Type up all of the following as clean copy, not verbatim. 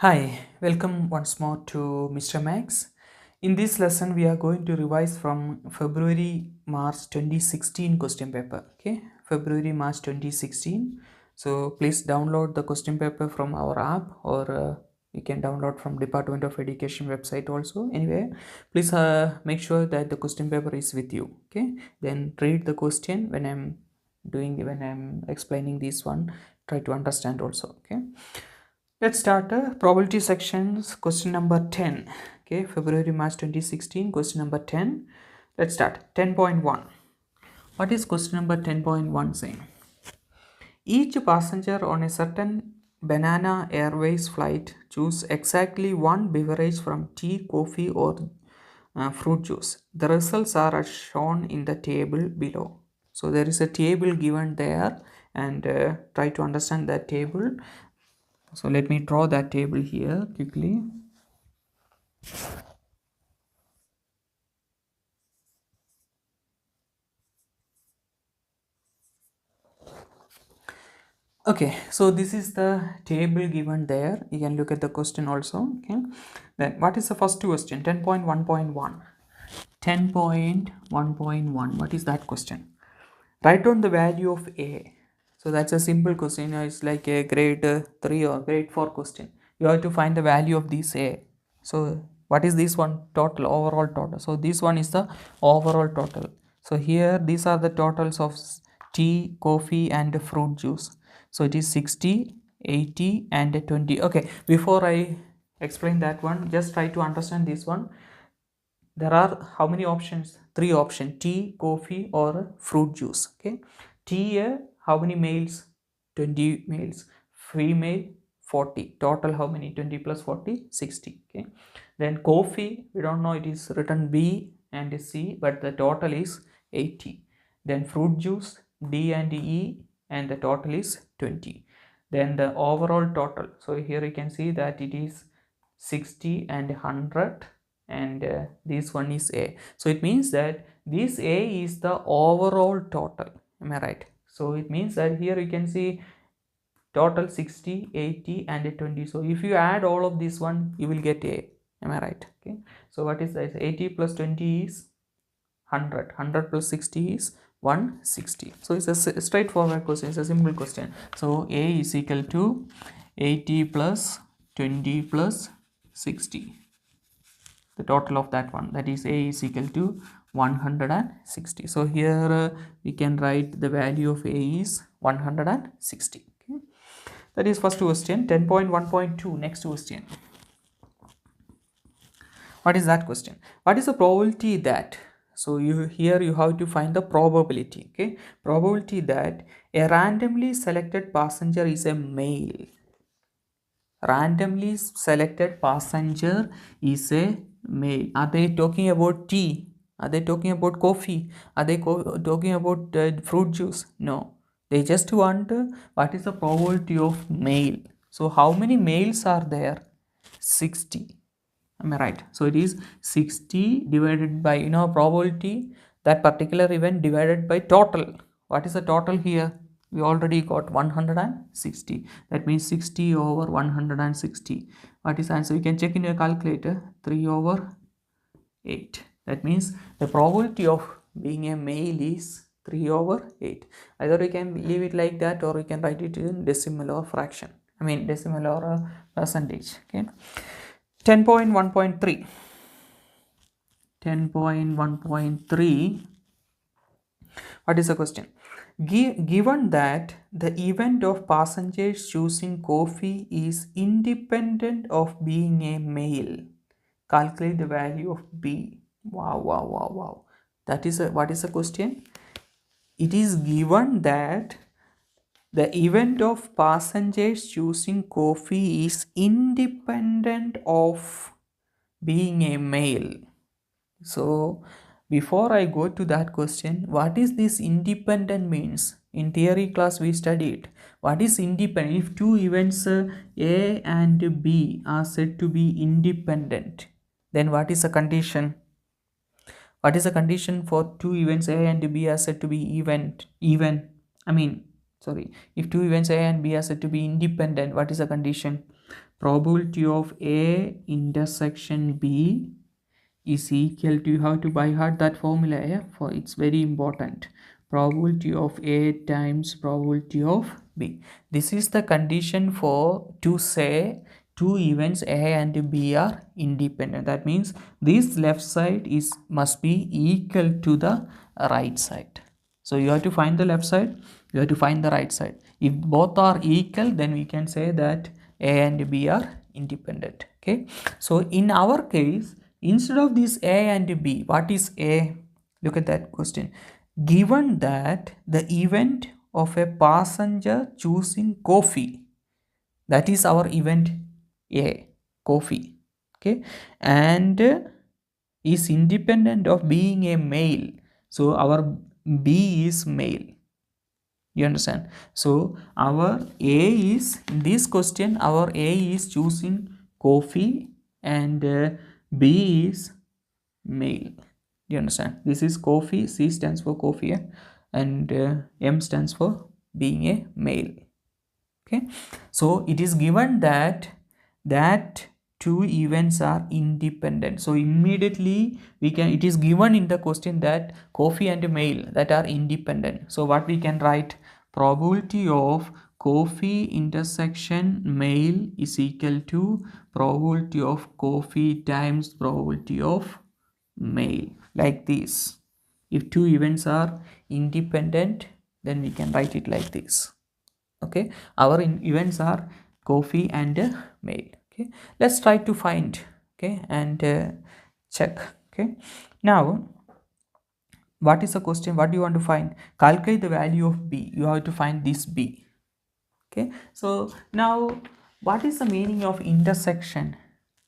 Hi, welcome once more to Mr. Max. In this lesson, we are going to revise from February-March 2016 question paper. Okay, February-March 2016. So please download the question paper from our app, or you can download from Department of Education website also. Anyway, please make sure that the question paper is with you. Okay, then read the question when I'm explaining this one. Try to understand also. Okay. Let's start probability sections question number 10. Okay, February-March 2016 question number 10. Let's start 10.1. What is question number 10.1 saying? Each passenger on a certain Banana Airways flight choose exactly one beverage from tea, coffee or fruit juice. The results are as shown in the table below. So there is a table given there, and try to understand that table. So let me draw that table here quickly. Okay, so this is the table given there. You can look at the question also. Okay, then what is the first question? 10.1.1. 10.1.1. What is that question? Write down the value of A. So that's a simple question. It's like a grade 3 or grade 4 question. You have to find the value of this A. So what is this one? Total, overall total. So this one is the overall total. So here these are the totals of tea, coffee and fruit juice. So it is 60, 80 and 20. Okay, before I explain that one, just try to understand this one. There are how many options? 3 options: tea, coffee or fruit juice. Okay, tea, how many males? 20 males. Female 40. Total how many? 20 plus 40, 60. Okay, then coffee, we don't know, it is written B and C, but the total is 80. Then fruit juice, D and E, and the total is 20. Then the overall total, so here you can see that it is 60 and 100, and this one is A. So it means that this A is the overall total. Am I right? So it means that here you can see total 60, 80 and 20. So if you add all of this one, you will get A. Am I right? Okay, so what is that? 80 plus 20 is 100. 100 plus 60 is 160. So it's a straightforward question. It's a simple question. So A is equal to 80 plus 20 plus 60. The total of that one, that is A is equal to 160. So here we can write the value of A is 160. Okay, that is first question. 10.1.2. next question. What is that question? What is the probability that, so here you have to find the probability. Okay, probability that a randomly selected passenger is a male. Randomly selected passenger is a male. Are they talking about tea? Are they talking about coffee? Are they talking about fruit juice? No, they just want what is the probability of male. So how many males are there? 60. Am I right? So it is 60 divided by, probability, that particular event divided by total. What is the total here? We already got 160. That means 60 over 160. What is the answer? You can check in your calculator. 3 over 8. That means the probability of being a male is 3 over 8. Either you can leave it like that, or you can write it in decimal or fraction. I mean decimal or a percentage. Okay. 10.1.3. 10.1.3. What is the question? Given that the event of passengers choosing coffee is independent of being a male, calculate the value of B. Wow. That is what is the question? It is given that the event of passengers choosing coffee is independent of being a male. So before I go to that question, what is this independent means? In theory class we studied what is independent. If two events A and B are said to be independent, then what is the condition? What is the condition for two events A and B are said to be if two events A and B are said to be independent, what is the condition? probability of A intersection B is equal to, you have to by heart that formula, yeah, for it's very important. Probability of A times probability of B. This is the condition for to say two events A and B are independent. That means this left side is must be equal to the right side. So you have to find the left side, you have to find the right side. If both are equal, then we can say that A and B are independent. Okay, so in our case, instead of this A and B, what is A? Look at that question. Given that the event of a passenger choosing coffee, that is our event A, coffee, okay, and is independent of being a male. So our B is male. You understand? So our A is, in this question, our A is choosing coffee and B is male. You understand? This is coffee, C stands for coffee, yeah? And M stands for being a male. Okay, so it is given that two events are independent. So immediately we can, it is given in the question that coffee and male that are independent. So what we can write, probability of coffee intersection male is equal to probability of coffee times probability of male, like this. If two events are independent, then we can write it like this. Okay, our events are coffee and male. Okay, let's try to find, okay, and check. Okay, now what is the question? What do you want to find? Calculate the value of B. You have to find this B. Okay, so now what is the meaning of intersection?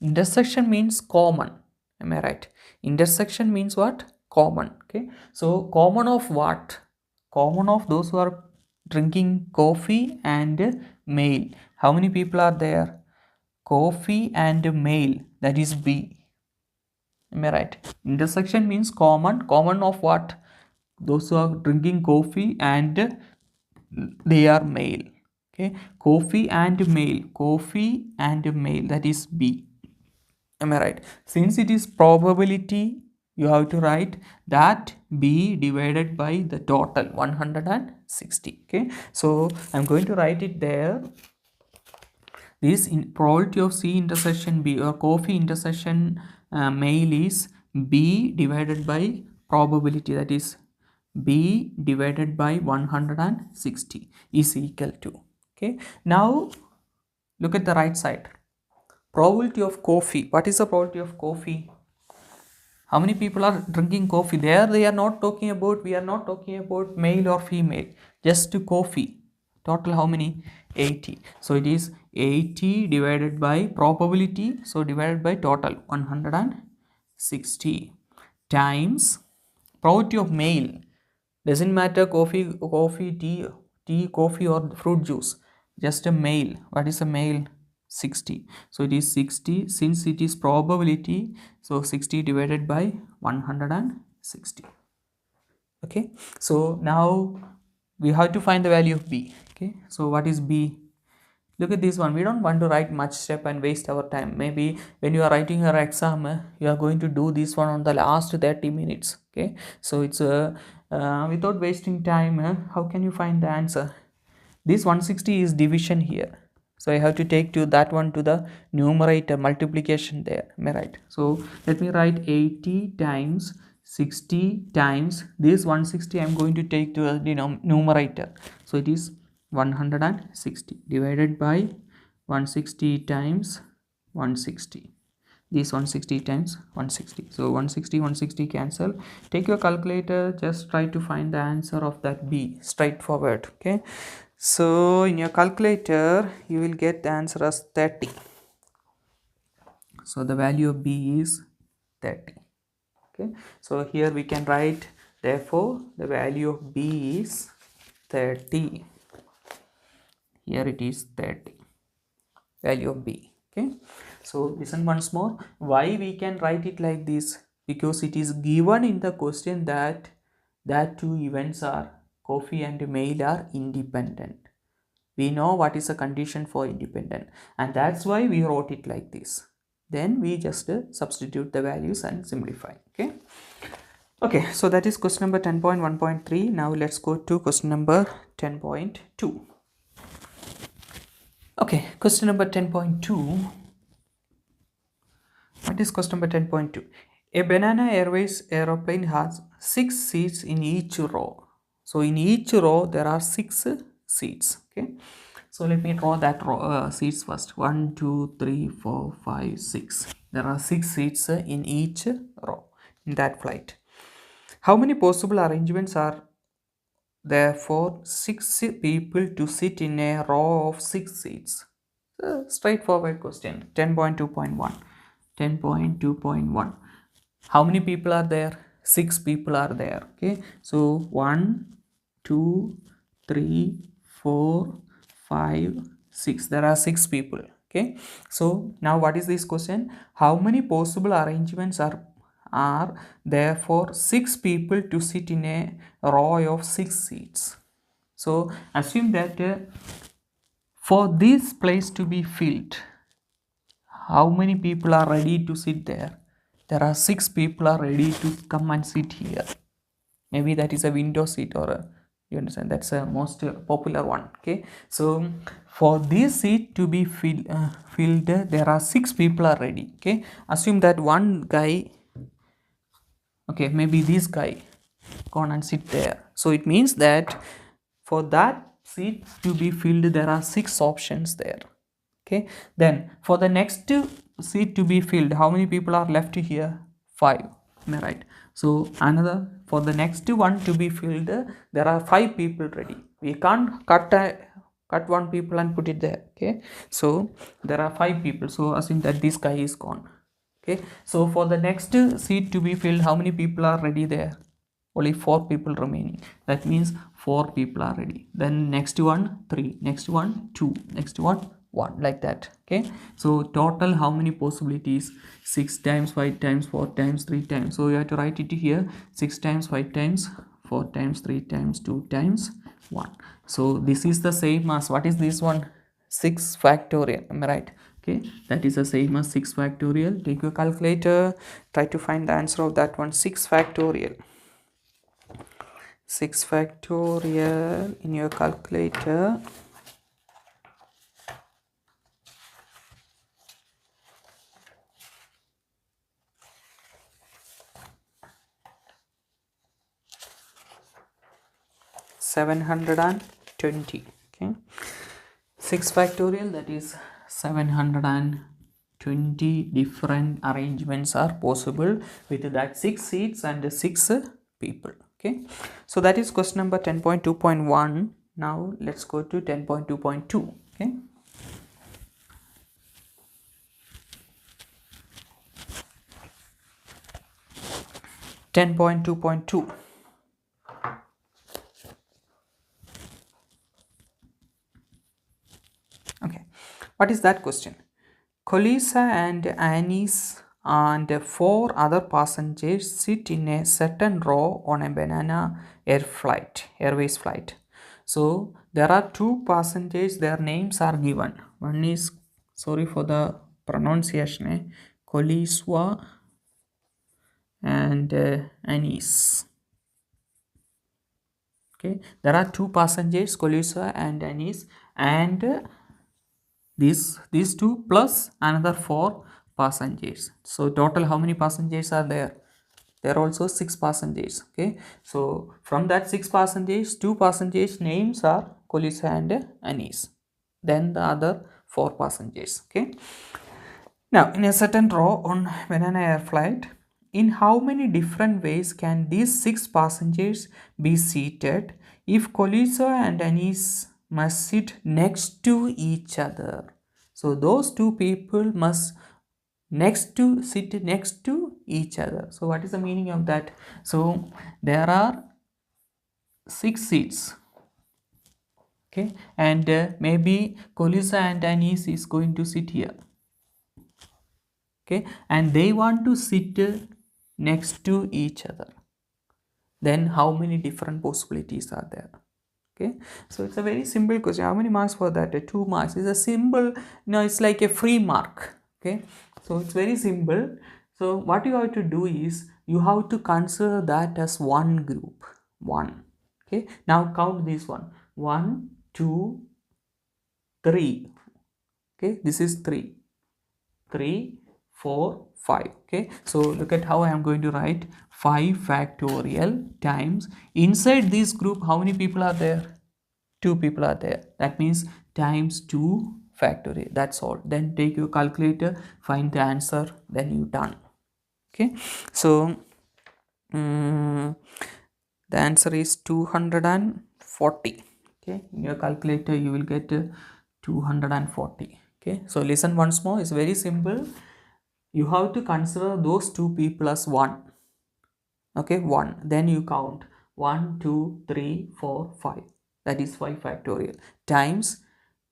Intersection means common. Am I right? Intersection means what? Common. Okay, so common of what? Common of those who are drinking coffee and male. How many people are there? Coffee and male, that is B. Am I right? Intersection means common. Common of what? Those who are drinking coffee and they are male. Okay, coffee and male, coffee and male, that is B. Am I right? Since it is probability, you have to write that B divided by the total 160. Okay, so I'm going to write it there. This probability of C intersection B or coffee intersection male is B divided by probability, that is B divided by 160 is equal to. Okay, now look at the right side. Probability of coffee. What is the probability of coffee? How many people are drinking coffee? There they are not talking about, we are not talking about male or female, just coffee. Total how many? 80. So it is 80 divided by probability, so divided by total 160 times probability of male. Doesn't matter coffee, tea, coffee or fruit juice, just a male. What is a male? 60. So it is 60, since it is probability, so 60 divided by 160. Okay, so now we have to find the value of B. Okay, so what is B? Look at this one. We don't want to write much step and waste our time. Maybe when you are writing your exam, you are going to do this one on the last 30 minutes. Okay, so it's without wasting time, how can you find the answer? This 160 is division here, so I have to take to that one to the numerator, multiplication there. Am I right? So let me write 80 times 60 times this 160. I'm going to take to the numerator, so it is 160 divided by 160 times 160. This 160 times 160. So 160 cancel. Take your calculator, just try to find the answer of that B. Straightforward. Okay, so in your calculator you will get the answer as 30. So the value of B is 30. Okay, so here we can write, therefore the value of B is 30. Here it is 30, value of B. Okay, so listen once more. Why we can write it like this? Because it is given in the question that two events are coffee and male are independent. We know what is the condition for independent, and that's why we wrote it like this. Then we just substitute the values and simplify. Okay, so that is question number 10.1.3. Now let's go to question number 10.2. Okay, question number 10.2. What is question number 10.2? A Banana Airways aeroplane has 6 seats in each row. So in each row there are 6 seats. Okay, so let me draw that row, seats first. 1, 2, 3, 4, 5, 6. There are 6 seats in each row in that flight. How many possible arrangements are there for 6 people to sit in a row of 6 seats? Straightforward question. 10.2.1. 10.2.1. How many people are there? 6 people are there. Okay, so 1, 2, 3, 4, 5, 6. There are 6 people. Okay, so now what is this question? How many possible arrangements are there for 6 people to sit in a row of 6 seats? So assume that for this place to be filled, how many people are ready to sit there? There are 6 people are ready to come and sit here. Maybe that is a window seat, or you understand, that's a most popular one. Okay, so for this seat to be filled, there are 6 people are ready. Okay, assume that one guy, okay, maybe this guy gone and sit there. So it means that for that seat to be filled there are 6 options there. Okay, then for the next seat to be filled, how many people are left here? 5. Am I right? So another, for the next one to be filled, there are 5 people ready. We can't cut one people and put it there. Okay, so there are 5 people. So assume that this guy is gone. Okay, so for the next seat to be filled, how many people are ready there? Only 4 people remaining. That means 4 people are ready. Then next one 3, next one 2, next one 1, like that. Okay, so total how many possibilities? 6 times 5 times 4 times 3 times. So you have to write it here: 6 times 5 times 4 times 3 times 2 times 1. So this is the same as, what is this one? 6 factorial. Am I right? Okay, that is the same as 6 factorial. Take your calculator, try to find the answer of that one. 6 factorial. 6 factorial in your calculator. $720. Okay, 6 factorial, that is 720 different arrangements are possible with that 6 seats and 6 people. Okay, so that is question number 10.2.1. now let's go to 10.2.2. okay, Ten point two point two. Okay, what is that question? Colisa and Anis and 4 other passengers sit in a certain row on a Banana Airways flight. So there are 2 passengers, their names are given. One is, sorry for the pronunciation, Coliswa and Anis. Okay, there are 2 passengers, Coliswa and Anis, and these 2 plus another 4 passengers. So total how many passengers are there? There are also 6 passengers. Okay, so from that 6 passengers, 2 passengers names are Colisa and Anis, then the other 4 passengers. Okay, now in a certain row on Banana Air flight, in how many different ways can these 6 passengers be seated if Colisa and Anis must sit next to each other? So those 2 people must sit next to each other. So what is the meaning of that? So there are 6 seats. Okay, and maybe Colisa and Anis is going to sit here. Okay, and they want to sit next to each other. Then how many different possibilities are there? Okay, so it's a very simple question. How many marks for that? 2 marks. It's a simple, it's like a free mark. Okay, so it's very simple. So what you have to do is you have to consider that as one group. One. Okay, now count this one. 1, 2, 3. Okay, this is 3. 3, 4, 5. Okay, so look at how I am going to write 5 factorial times inside this group. How many people are there? 2 people are there. That means times 2 factorial. That's all. Then take your calculator, find the answer, then you done. Okay, so the answer is 240. Okay, in your calculator you will get 240. Okay, so listen once more. It's very simple. You have to consider those 2 people as 1. Okay, 1. Then you count 1, 2, 3, 4, 5. That is 5 factorial times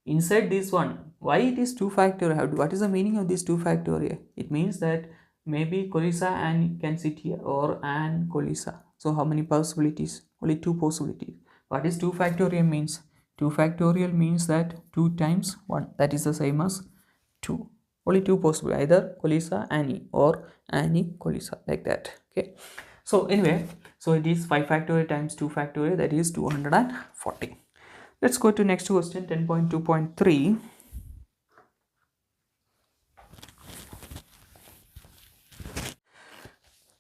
inside this one. Why it is 2 factorial? What is the meaning of this 2 factorial? It means that maybe Kolisa and can sit here, or and Kolisa. So how many possibilities? Only 2 possibilities. What is 2 factorial means? 2 factorial means that 2 times 1. That is the same as 2. Only 2 possible, either Kolisa Annie or Annie Kolisa, like that. Okay, so anyway, so it is 5 factorial times 2 factorial, that is 240. Let's go to next question, 10.2.3.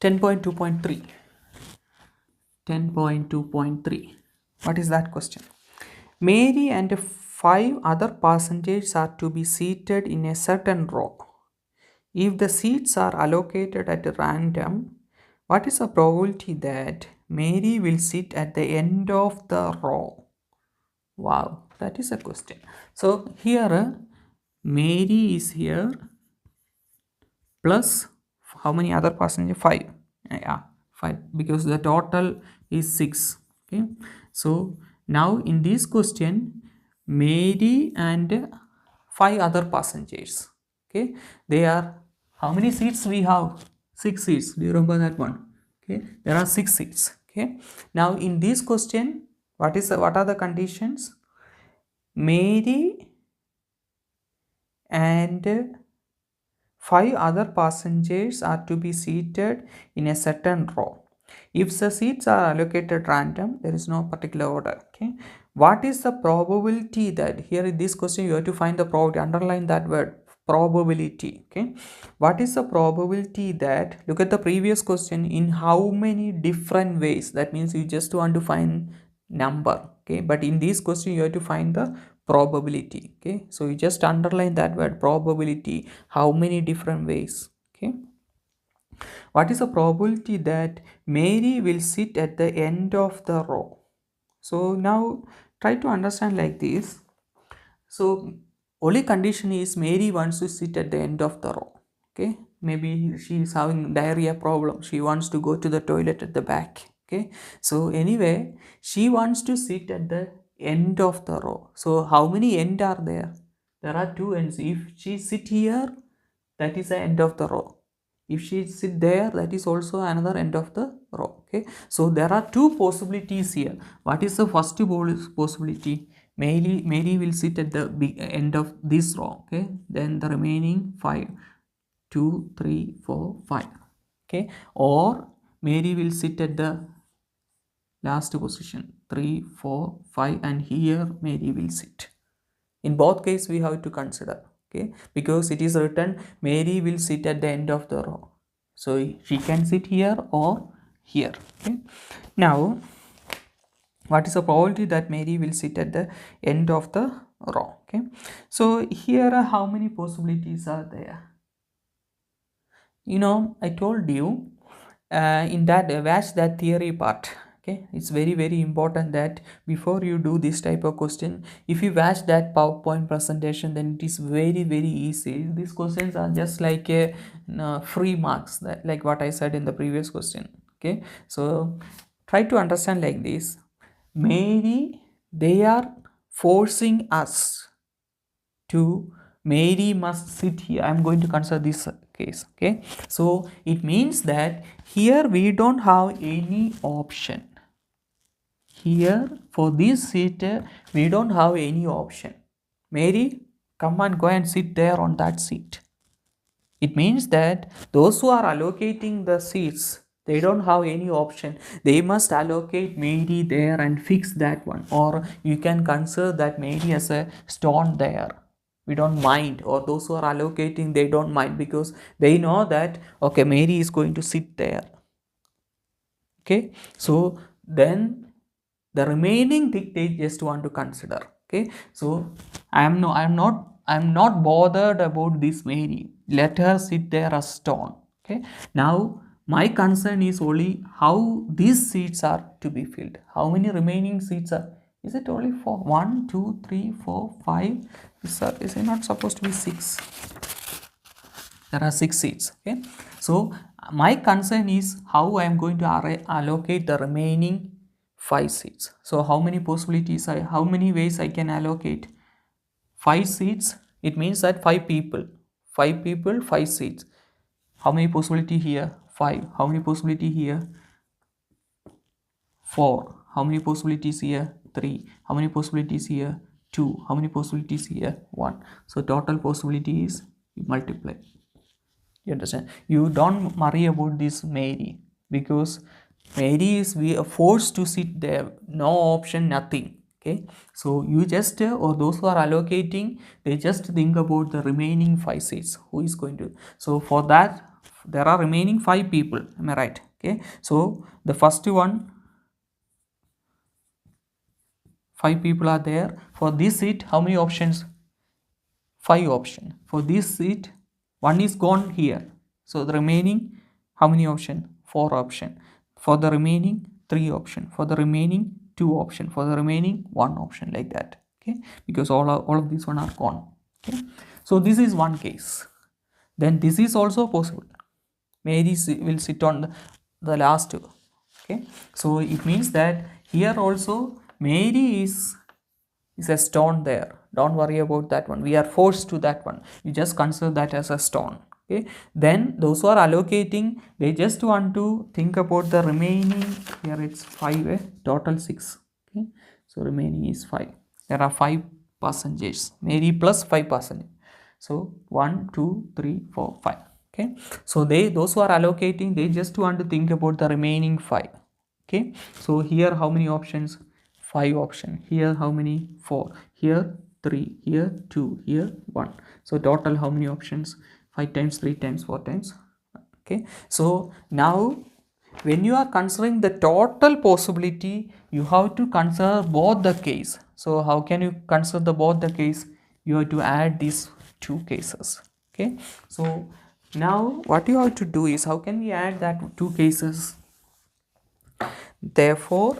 10.2.3. 10.2.3. What is that question? Mary and 5 other passengers are to be seated in a certain row. If the seats are allocated at random, what is the probability that Mary will sit at the end of the row? Wow, that is a question. So here Mary is here plus how many other passengers? 5. Yeah, 5, because the total is 6. Okay, so now in this question, Mary and 5 other passengers. Okay, they are, how many seats we have? 6 seats. Do you remember that one? Okay, there are 6 seats. Okay, now in this question, what are the conditions? Mary and 5 other passengers are to be seated in a certain row. If the seats are allocated random, there is no particular order. Okay, what is the probability that, here in this question you have to find the probability, underline that word, probability. Okay, what is the probability that, look at the previous question, in how many different ways? That means you just want to find number. Okay, but in this question you have to find the probability. Okay, so you just underline that word, probability, how many different ways. Okay, what is the probability that Mary will sit at the end of the row? So now try to understand like this. So only condition is Mary wants to sit at the end of the row. Okay, maybe she is having diarrhea problem, she wants to go to the toilet at the back. Okay, so anyway, she wants to sit at the end of the row. So how many end are there? There are 2 ends. If she sit here, that is the end of the row. If she sit there, that is also another end of the row. Okay, so there are 2 possibilities here. What is the first possibility? Mary will sit at the end of this row. Okay, then the remaining 5, 2, 3, 4, 5. Okay, or Mary will sit at the last position, 3, 4, 5, and here Mary will sit. In both cases we have to consider. Okay, because it is written Mary will sit at the end of the row, so she can sit here or here. Okay, now what is the probability that Mary will sit at the end of the row? Okay, so here how many possibilities are there? I told you in that watch that theory part. Okay, it's very important that before you do this type of question, if you watch that PowerPoint presentation, then it is very easy. These questions are just like a free marks, that like what I said in the previous question. Okay, so try to understand like this. Maybe they are forcing us to, Mary must sit here. I'm going to consider this case. Okay, so it means that here we don't have any option. here for this seat we don't have any option. Mary, come and go and sit there on that seat. It means that those who are allocating the seats, they don't have any option. They must allocate Mary there and fix that one. Or you can consider that Mary as a stone there. We don't mind. Or those who are allocating, they don't mind because they know that, okay, Mary is going to sit there. Okay. So then the remaining thing they just want to consider. Okay. So I'm not bothered about this Mary. Let her sit there as stone. Okay. Now my concern is only how these seats are to be filled. How many remaining seats are? Is it only 4? 1, 2, 3, 4, 5? Is it not supposed to be 6? There are 6 seats. Okay. So my concern is how I am going to allocate the remaining 5 seats. So how many possibilities how many ways I can allocate 5 seats? It means that 5 people, 5 seats. How many possibility here? 5. How many possibility here? 4. How many possibilities here? 3. How many possibilities here? 2. How many possibilities here? 1. So total possibility is you multiply. You understand? You don't worry about this Mary because Mary is we are forced to sit there, no option, nothing. Okay, so you just or those who are allocating, they just think about the remaining 5 seats. Who is going to? So for that, there are remaining 5 people. Am I right? Okay, so the first one, 5 people are there. For this seat, how many options? 5 options. For this seat, 1 is gone here. So the remaining, how many options? 4 options. For the remaining, 3 options. For the remaining, 2 options. For the remaining, 1 option, like that. Okay, because all of these one are gone. Okay, so this is one case. Then this is also possible. Mary will sit on the last two. Okay, so it means that here also Mary is a stone there. Don't worry about that one. We are forced to that one. You just consider that as a stone. Okay, then those who are allocating, they just want to think about the remaining. Here it's 5, total 6. Okay, so remaining is 5. There are 5 passengers, Mary plus 5 passengers. So 1, 2, 3, 4, 5. Okay, so those who are allocating, they just want to think about the remaining 5. Okay, so here how many options? 5 option. Here how many? 4. Here 3. Here 2. Here 1. So total how many options? 5 times 3 times 4 times. Okay, so now when you are considering the total possibility, you have to consider both the case. So how can you consider both the case? You have to add these 2 cases. Okay, so now what you have to do is, how can we add that 2 cases? Therefore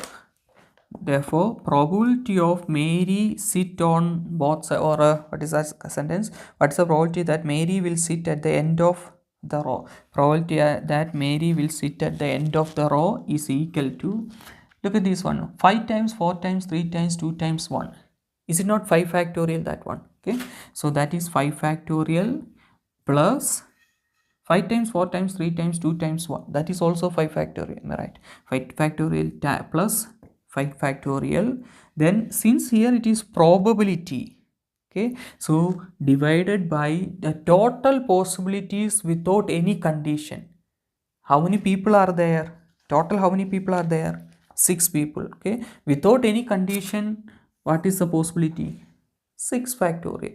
probability of Mary sit on both sides, or what is that sentence? What is the probability that Mary will sit at the end of the row? Probability that Mary will sit at the end of the row is equal to, look at this one, 5 times 4 times 3 times 2 times 1. Is it not 5 factorial, that one? Okay, so that is 5 factorial plus 5 times 4 times 3 times 2 times 1. That is also 5 factorial. Am I right? 5 factorial plus 5 factorial. Then since here it is probability, okay, so divided by the total possibilities without any condition. How many people are there? Total how many people are there? 6 people. Okay, without any condition, what is the possibility? 6 factorial.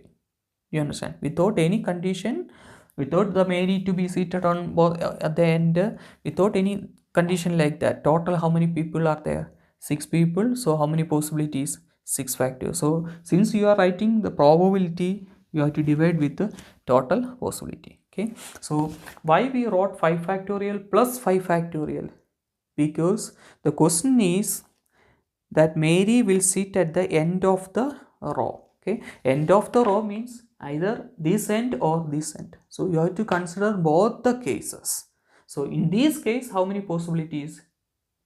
You understand? Without any condition, without the Mary to be seated on both at the end, without any condition like that, total how many people are there? 6 people. So how many possibilities? 6 factors. So since you are writing the probability, you have to divide with the total possibility. Okay, so why we wrote 5 factorial plus 5 factorial? Because the question is that Mary will sit at the end of the row. Okay, end of the row means either this end or this end. So you have to consider both the cases. So in this case, how many possibilities?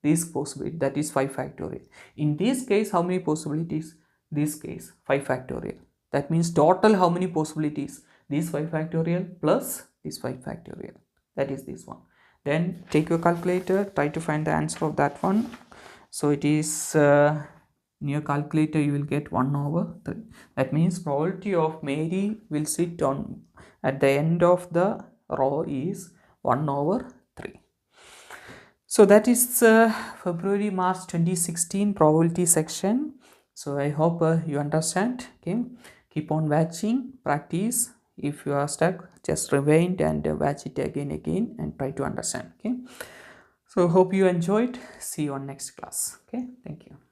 This possibility, that is 5 factorial. In this case, how many possibilities? This case 5 factorial. That means total how many possibilities? This 5 factorial plus this 5 factorial. That is this one. Then take your calculator, try to find the answer of that one. So it is in your calculator you will get 1/3. That means probability of Mary will sit on at the end of the row is 1/3. So that is February March 2016 probability section. So I hope you understand. Okay, keep on watching, practice. If you are stuck, just rewind and watch it again and try to understand. Okay, so hope you enjoyed. See you on next class. Okay, thank you.